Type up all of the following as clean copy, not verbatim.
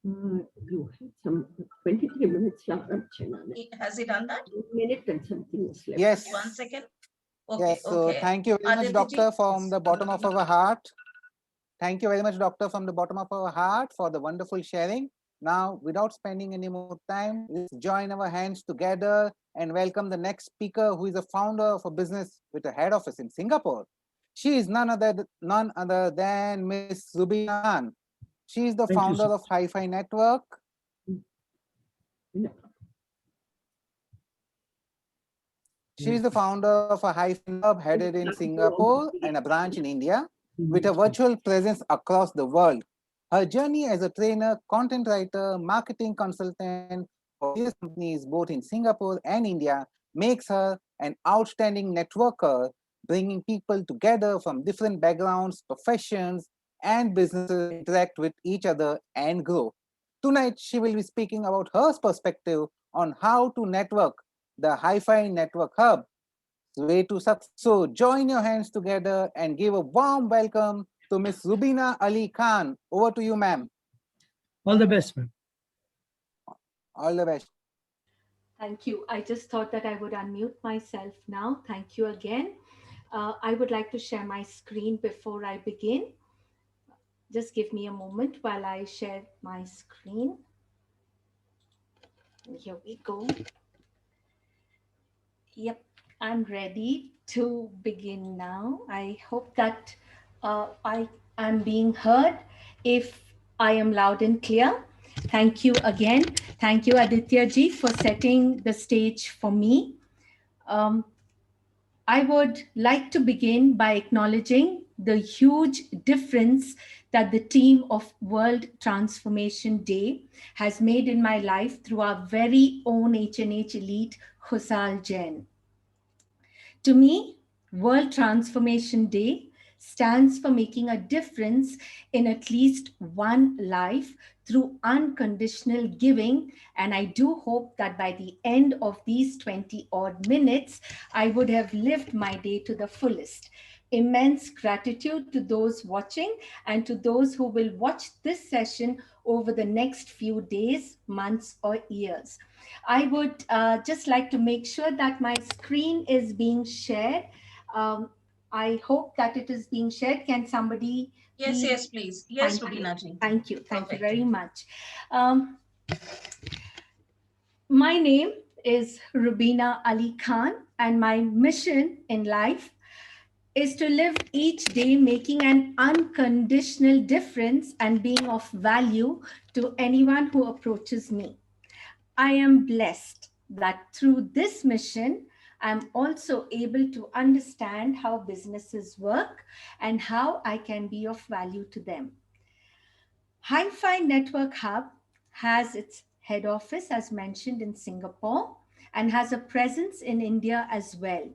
You had some 23 minutes left. Has he done that? A minute and something is left. Yes. 1 second. Okay, Yes. So okay. thank you very much, Aditi Doctor, ji? from the bottom of our heart. Thank you very much, Doctor, from the bottom of our heart for the wonderful sharing. Now, without spending any more time, let's join our hands together and welcome the next speaker, who is a founder of a business with a head office in Singapore. She is none other than Miss Rubina Khan. She is the Thank you, founder sir. of HiFi Network. No. She is the founder of a HiFi Hub headed in Singapore and a branch in India, with a virtual presence across the world. Her journey as a trainer, content writer, marketing consultant for various companies both in Singapore and India makes her an outstanding networker, bringing people together from different backgrounds, professions, and businesses to interact with each other and grow. Tonight, she will be speaking about her perspective on how to network the HiFi Network Hub way to success. So join your hands together and give a warm welcome to Miss Rubina Ali Khan. Over to you, ma'am. All the best, ma'am. All the best. Thank you. I just thought that I would unmute myself now. Thank you again. I would like to share my screen before I begin. Just give me a moment while I share my screen. Here we go. Yep, I'm ready to begin now. I hope that I am being heard. If I am loud and clear, thank you again. Thank you, Aditya ji, for setting the stage for me. I would like to begin by acknowledging the huge difference that the team of World Transformation Day has made in my life through our very own H&H elite, Khusal Jain. To me, World Transformation Day stands for making a difference in at least one life through unconditional giving. And I do hope that by the end of these 20 odd minutes, I would have lived my day to the fullest. Immense gratitude to those watching and to those who will watch this session over the next few days, months, or years. I would just like to make sure that my screen is being shared. I hope that it is being shared. Can somebody? Yes, please? yes, please. Yes, Thank Rubina ji. you. Thank you. Thank you Perfect. very much. My name is Rubina Ali Khan, and my mission in life is to live each day making an unconditional difference and being of value to anyone who approaches me. I am blessed that through this mission, I'm also able to understand how businesses work and how I can be of value to them. HiFi Network Hub has its head office, as mentioned, in Singapore and has a presence in India as well.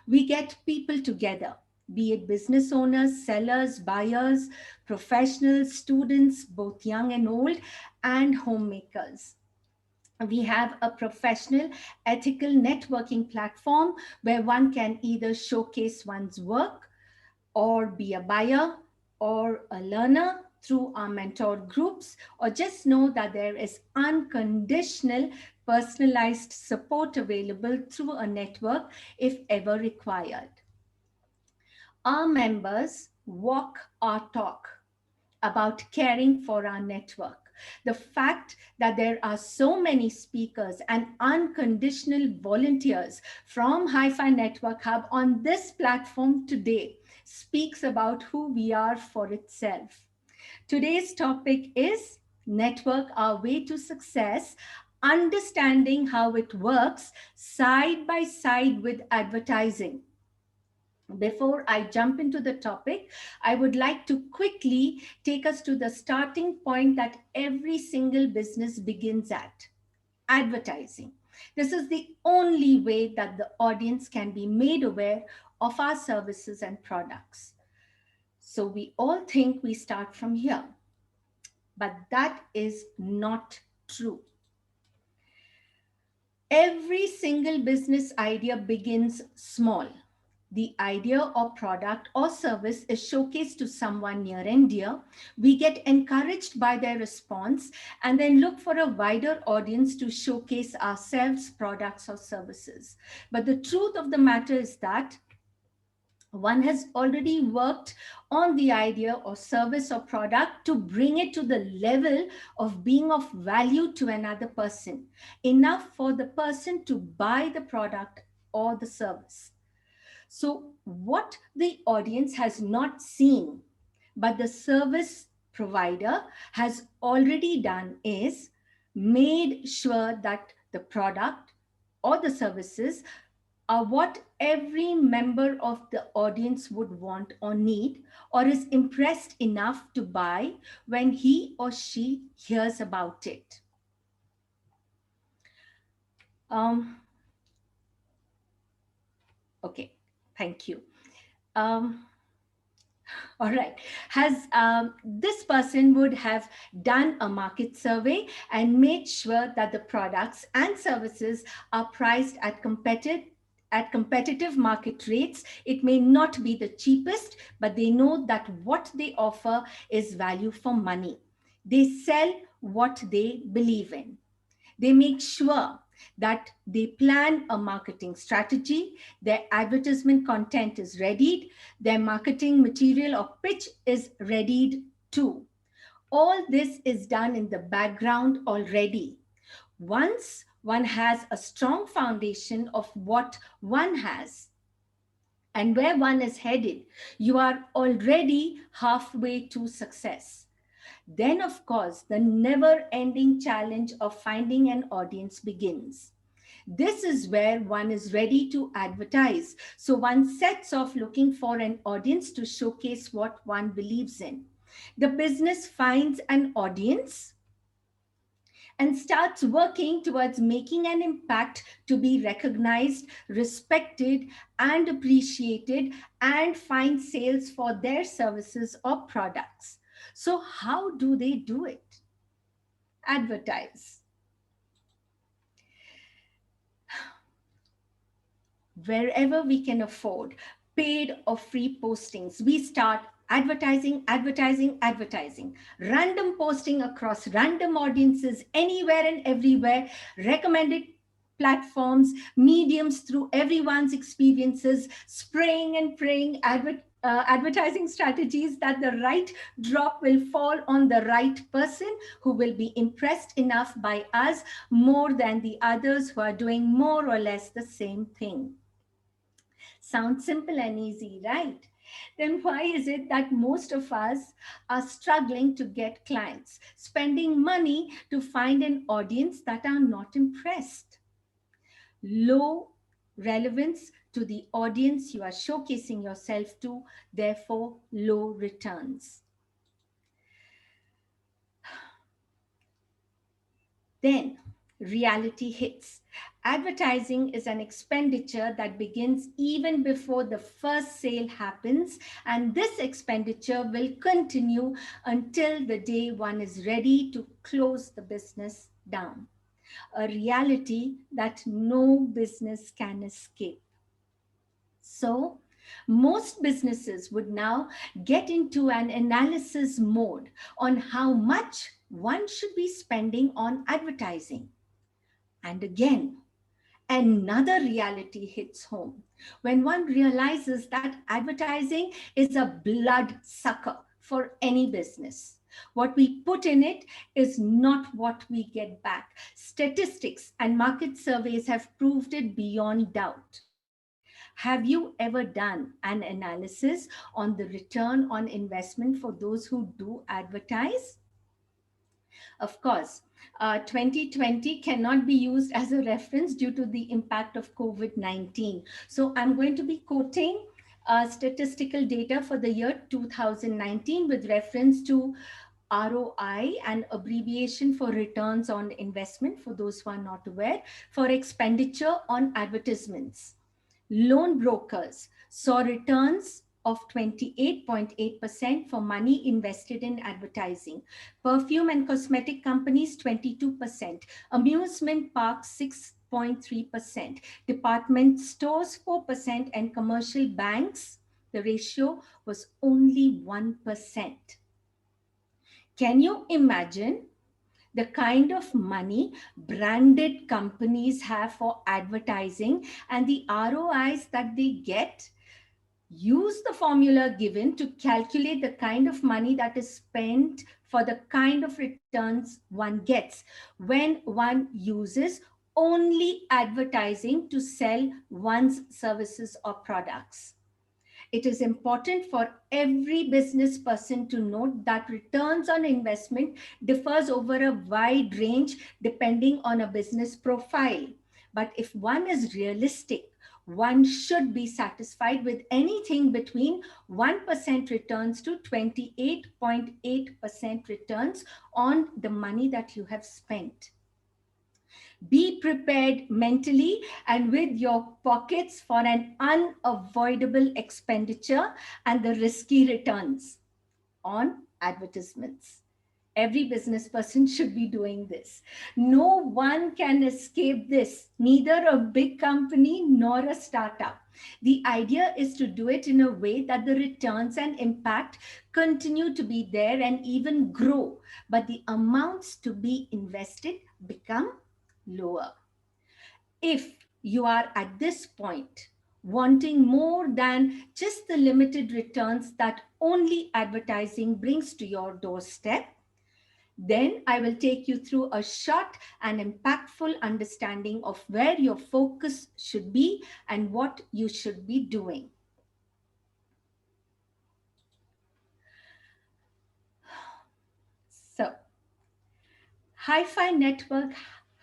We get people together, be it business owners, sellers, buyers, professionals, students, both young and old, and homemakers. We have a professional ethical networking platform where one can either showcase one's work or be a buyer or a learner through our mentor groups, or just know that there is unconditional personalized support available through a network if ever required. Our members walk our talk about caring for our network. The fact that there are so many speakers and unconditional volunteers from HiFi Network Hub on this platform today speaks about who we are for itself. Today's topic is Network Our Way to Success, understanding how it works side by side with advertising. Before I jump into the topic, I would like to quickly take us to the starting point that every single business begins at: advertising. This is the only way that the audience can be made aware of our services and products. So we all think we start from here, but that is not true. Every single business idea begins small. the idea or product or service is showcased to someone near and dear, we get encouraged by their response and then look for a wider audience to showcase ourselves, products, or services. But the truth of the matter is that one has already worked on the idea or service or product to bring it to the level of being of value to another person, enough for the person to buy the product or the service. So, what the audience has not seen, but the service provider has already done is made sure that the product or the services are what every member of the audience would want or need, or is impressed enough to buy when he or she hears about it. Okay, thank you. All right. Has this person would have done a market survey and made sure that the products and services are priced at competitive market rates. It may not be the cheapest, but they know that what they offer is value for money. They sell what they believe in. They make sure that they plan a marketing strategy, their advertisement content is readied, their marketing material or pitch is readied too. All this is done in the background already. Once one has a strong foundation of what one has and where one is headed, you are already halfway to success. Then, of course, the never-ending challenge of finding an audience begins. This is where one is ready to advertise. So one sets off looking for an audience to showcase what one believes in. The business finds an audience and starts working towards making an impact to be recognized, respected, and appreciated, and find sales for their services or products. So how do they do it? Advertise. Wherever we can afford, paid or free postings, we start advertising, advertising, advertising, random posting across random audiences, anywhere and everywhere, recommended platforms, mediums through everyone's experiences, spraying and praying, advertising strategies that the right drop will fall on the right person who will be impressed enough by us more than the others who are doing more or less the same thing. Sounds simple and easy, right? Then why is it that most of us are struggling to get clients, spending money to find an audience that are not impressed? Low relevance to the audience you are showcasing yourself to, therefore low returns. Then reality hits. Advertising is an expenditure that begins even before the first sale happens, and this expenditure will continue until the day one is ready to close the business down. A reality that no business can escape. So, most businesses would now get into an analysis mode on how much one should be spending on advertising. And again, another reality hits home when one realizes that advertising is a blood sucker for any business. What we put in it is not what we get back. Statistics and market surveys have proved it beyond doubt. Have you ever done an analysis on the return on investment for those who do advertise? Of course, 2020 cannot be used as a reference due to the impact of COVID-19. So I'm going to be quoting statistical data for the year 2019 with reference to ROI, an abbreviation for returns on investment for those who are not aware, for expenditure on advertisements. Loan brokers saw returns of 28.8% for money invested in advertising. Perfume and cosmetic companies, 22%. Amusement parks, 0.3%. Department stores 4%, and commercial banks, the ratio was only 1%. Can you imagine the kind of money branded companies have for advertising and the ROIs that they get? Use the formula given to calculate the kind of money that is spent for the kind of returns one gets when one uses only advertising to sell one's services or products. It is important for every business person to note that returns on investment differs over a wide range depending on a business profile. But if one is realistic, one should be satisfied with anything between 1% returns to 28.8% returns on the money that you have spent. Be prepared mentally and with your pockets for an unavoidable expenditure and the risky returns on advertisements. Every business person should be doing this. No one can escape this, neither a big company nor a startup. The idea is to do it in a way that the returns and impact continue to be there and even grow, but the amounts to be invested become lower. If you are at this point wanting more than just the limited returns that only advertising brings to your doorstep, then I will take you through a short and impactful understanding of where your focus should be and what you should be doing. So, HiFi Network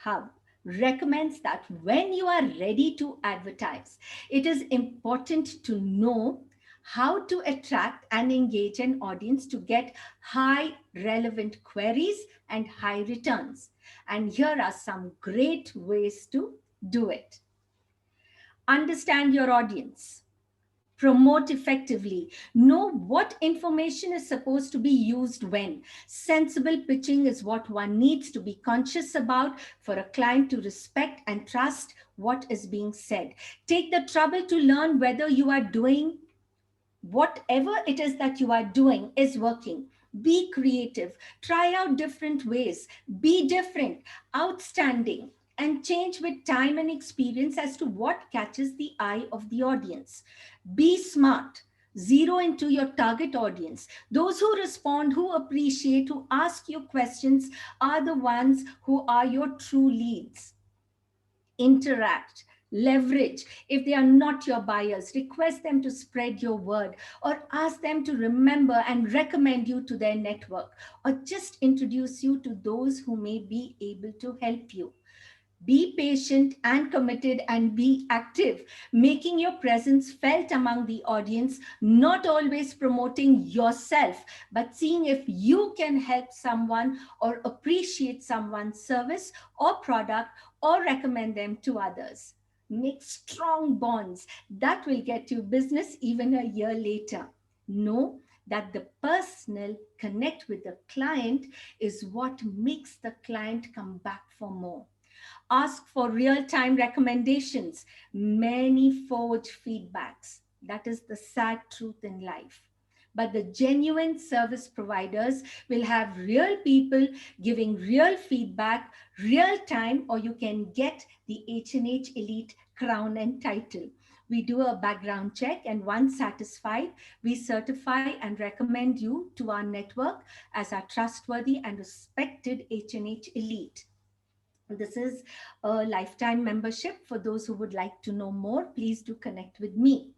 Hub recommends that when you are ready to advertise, it is important to know how to attract and engage an audience to get high relevant queries and high returns. And here are some great ways to do it. Understand your audience. Promote effectively. Know what information is supposed to be used when. Sensible pitching is what one needs to be conscious about for a client to respect and trust what is being said. Take the trouble to learn whether you are doing whatever it is that you are doing is working. Be creative. Try out different ways. Be different, outstanding, and change with time and experience as to what catches the eye of the audience. Be smart. Zero into your target audience. Those who respond, who appreciate, who ask you questions are the ones who are your true leads. Interact. Leverage. If they are not your buyers, request them to spread your word or ask them to remember and recommend you to their network or just introduce you to those who may be able to help you. Be patient and committed and be active, making your presence felt among the audience, not always promoting yourself, but seeing if you can help someone or appreciate someone's service or product or recommend them to others. Make strong bonds that will get you business even a year later. Know that the personal connect with the client is what makes the client come back for more. Ask for real-time recommendations. Many forge feedbacks. That is the sad truth in life. But the genuine service providers will have real people giving real feedback, real time, or you can get the H&H Elite crown and title. We do a background check, and once satisfied, we certify and recommend you to our network as our trustworthy and respected H&H Elite. This is a lifetime membership. For those who would like to know more, please do connect with me.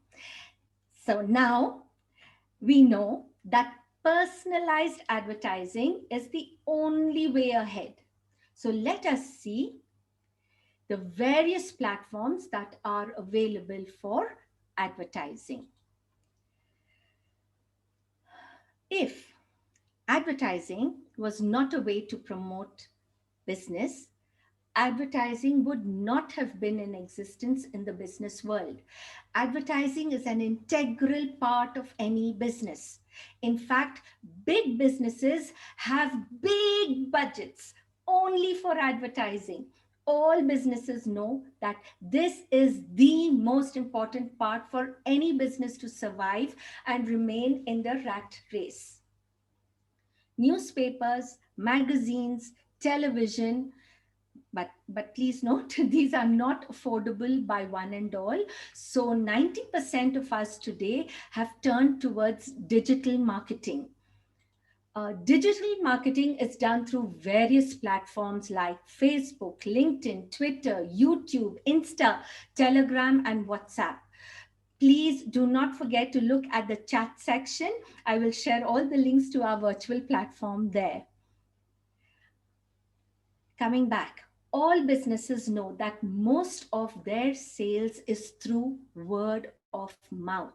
So now we know that personalized advertising is the only way ahead. So let us see the various platforms that are available for advertising. If advertising was not a way to promote business, advertising would not have been in existence in the business world. Advertising is an integral part of any business. In fact, big businesses have big budgets only for advertising. all businesses know that this is the most important part for any business to survive and remain in the rat race. Newspapers, magazines, television, but please note, these are not affordable by one and all. So 90% of us today have turned towards digital marketing. Digital marketing is done through various platforms like Facebook, LinkedIn, Twitter, YouTube, Insta, Telegram, and WhatsApp. Please do not forget to look at the chat section. I will share all the links to our virtual platform there. Coming back, all businesses know that most of their sales is through word of mouth,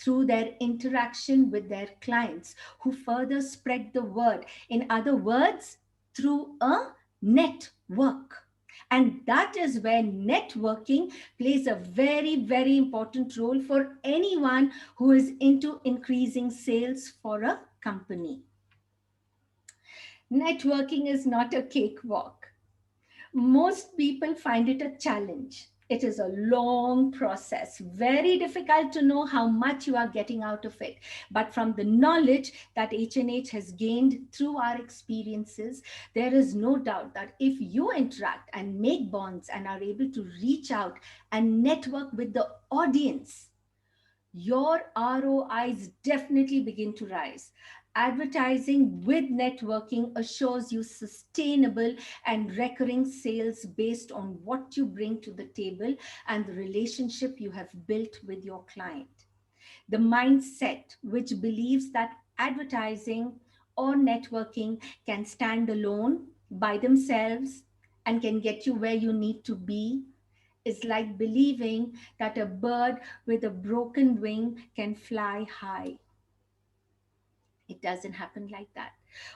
through their interaction with their clients who further spread the word. In other words, through a network. And that is where networking plays a very, very important role for anyone who is into increasing sales for a company. Networking is not a cakewalk. Most people find it a challenge. It is a long process, very difficult to know how much you are getting out of it. But from the knowledge that H&H has gained through our experiences, there is no doubt that if you interact and make bonds and are able to reach out and network with the audience, your ROIs definitely begin to rise. Advertising with networking assures you sustainable and recurring sales based on what you bring to the table and the relationship you have built with your client. The mindset which believes that advertising or networking can stand alone by themselves and can get you where you need to be is like believing that a bird with a broken wing can fly high. It doesn't happen like that.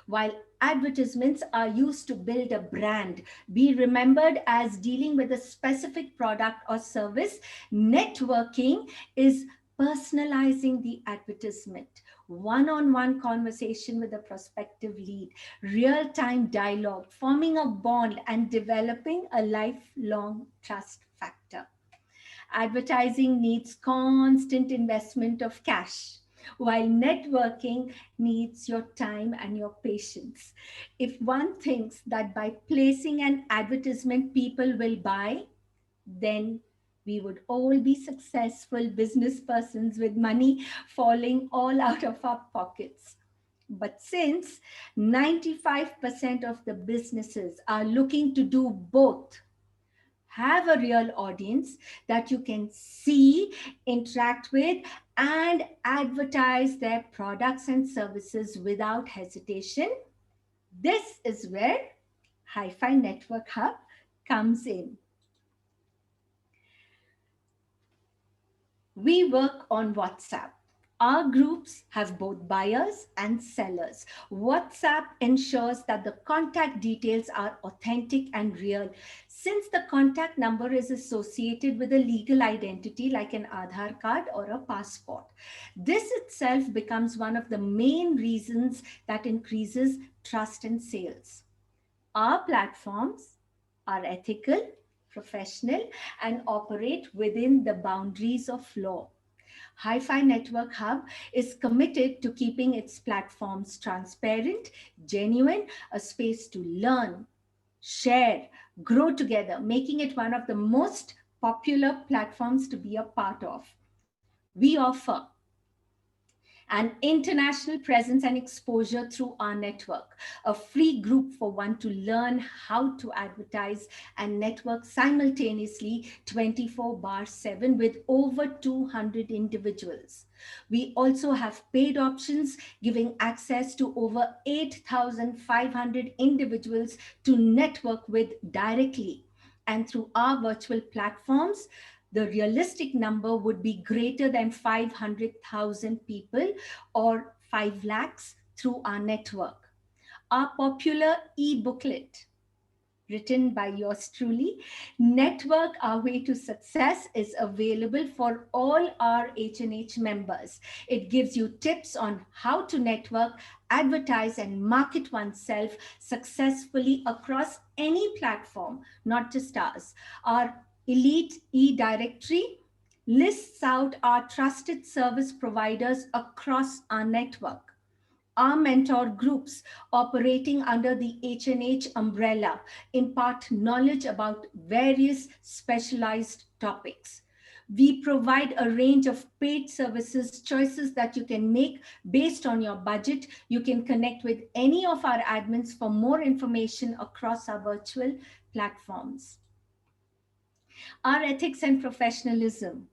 While advertisements are used to build a brand, be remembered as dealing with a specific product or service, networking is personalizing the advertisement, one-on-one conversation with a prospective lead, real-time dialogue, forming a bond, and developing a lifelong trust factor. Advertising needs constant investment of cash, while networking needs your time and your patience. If one thinks that by placing an advertisement people will buy, then we would all be successful business persons with money falling all out of our pockets. But since 95% of the businesses are looking to do both, have a real audience that you can see, interact with, and advertise their products and services without hesitation, this is where HiFi Network Hub comes in. We work on WhatsApp. Our groups have both buyers and sellers. WhatsApp ensures that the contact details are authentic and real, since the contact number is associated with a legal identity like an Aadhaar card or a passport. This itself becomes one of the main reasons that increases trust in sales. Our platforms are ethical, professional, and operate within the boundaries of law. HiFi Network Hub is committed to keeping its platforms transparent, genuine, a space to learn, share, grow together, making it one of the most popular platforms to be a part of. We offer an international presence and exposure through our network, a free group for one to learn how to advertise and network simultaneously 24/7 with over 200 individuals. We also have paid options giving access to over 8,500 individuals to network with directly. And through our virtual platforms, the realistic number would be greater than 500,000 people or 5 lakhs through our network. Our popular e-booklet, written by yours truly. Network Our Way to Success is available for all our H&H members. It gives you tips on how to network, advertise, and market oneself successfully across any platform, not just ours. Our Elite e-directory lists out our trusted service providers across our network. Our mentor groups operating under the H&H umbrella impart knowledge about various specialized topics. We provide a range of paid services choices that you can make based on your budget. You can connect with any of our admins for more information across our virtual platforms. Our ethics and professionalism.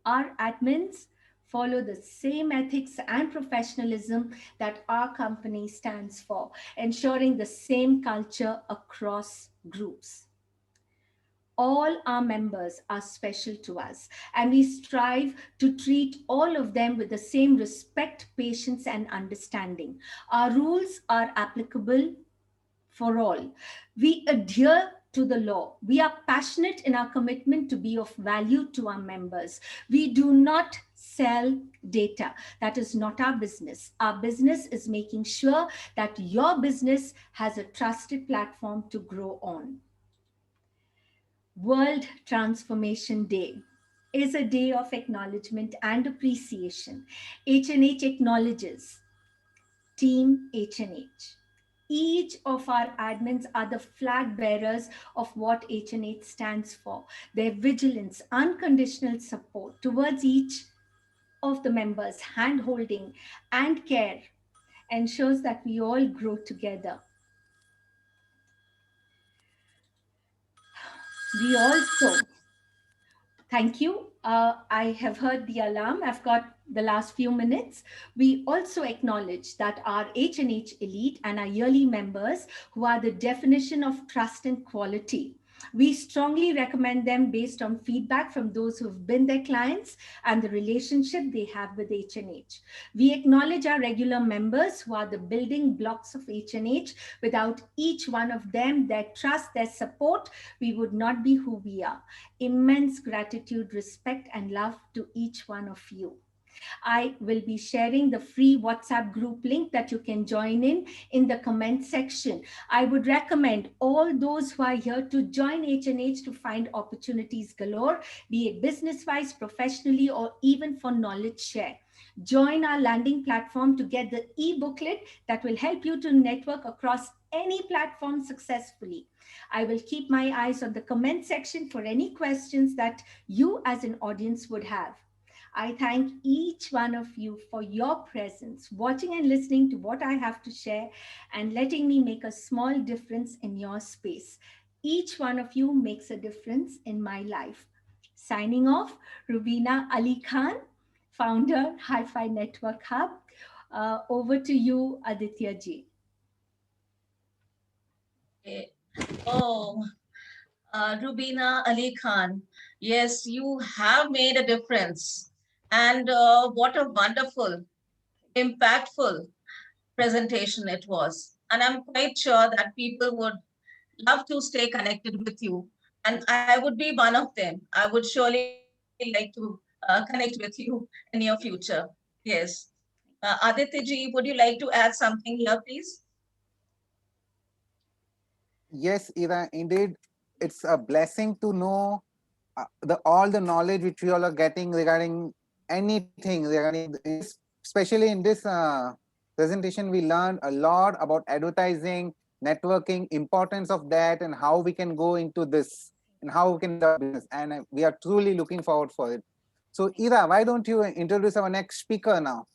Our admins follow the same ethics and professionalism that our company stands for, ensuring the same culture across groups. All our members are special to us, and we strive to treat all of them with the same respect, patience, and understanding. Our rules are applicable for all. We adhere to the law. We are passionate in our commitment to be of value to our members. We do not sell data. That is not our business. Our business is making sure that your business has a trusted platform to grow on. World Transformation Day is a day of acknowledgement and appreciation. H&H acknowledges Team H&H. Each of our admins are the flag bearers of what H&H stands for. Their vigilance, unconditional support towards each of the members, hand-holding and care ensures that we all grow together. We also, thank you. I have heard the alarm. I've got the last few minutes. We also acknowledge that our H&H Elite and our yearly members, who are the definition of trust and quality, we strongly recommend them based on feedback from those who've been their clients and the relationship they have with H&H. We acknowledge our regular members who are the building blocks of H&H. Without each one of them, their trust, their support, we would not be who we are. Immense gratitude, respect, and love to each one of you. I will be sharing the free WhatsApp group link that you can join in the comment section. I would recommend all those who are here to join H&H to find opportunities galore, be it business-wise, professionally, or even for knowledge share. Join our landing platform to get the e-booklet that will help you to network across any platform successfully. I will keep my eyes on the comment section for any questions that you as an audience would have. I thank each one of you for your presence, watching and listening to what I have to share, and letting me make a small difference in your space. Each one of you makes a difference in my life. Signing off, Rubina Ali Khan, founder, HiFi Network Hub. Over to you, Aditya ji. Oh, Rubina Ali Khan, yes, you have made a difference. And what a wonderful, impactful presentation it was. And I'm quite sure that people would love to stay connected with you. And I would be one of them. I would surely like to connect with you in your future. Yes. Aditya ji, would you like to add something here, please? Yes, Ira, indeed, it's a blessing to know all the knowledge which we all are getting regarding anything, regarding especially in this presentation, we learned a lot about advertising, networking, importance of that, and how we can go into this and how we can do business. And we are truly looking forward for it. So, Ira, why don't you introduce our next speaker now?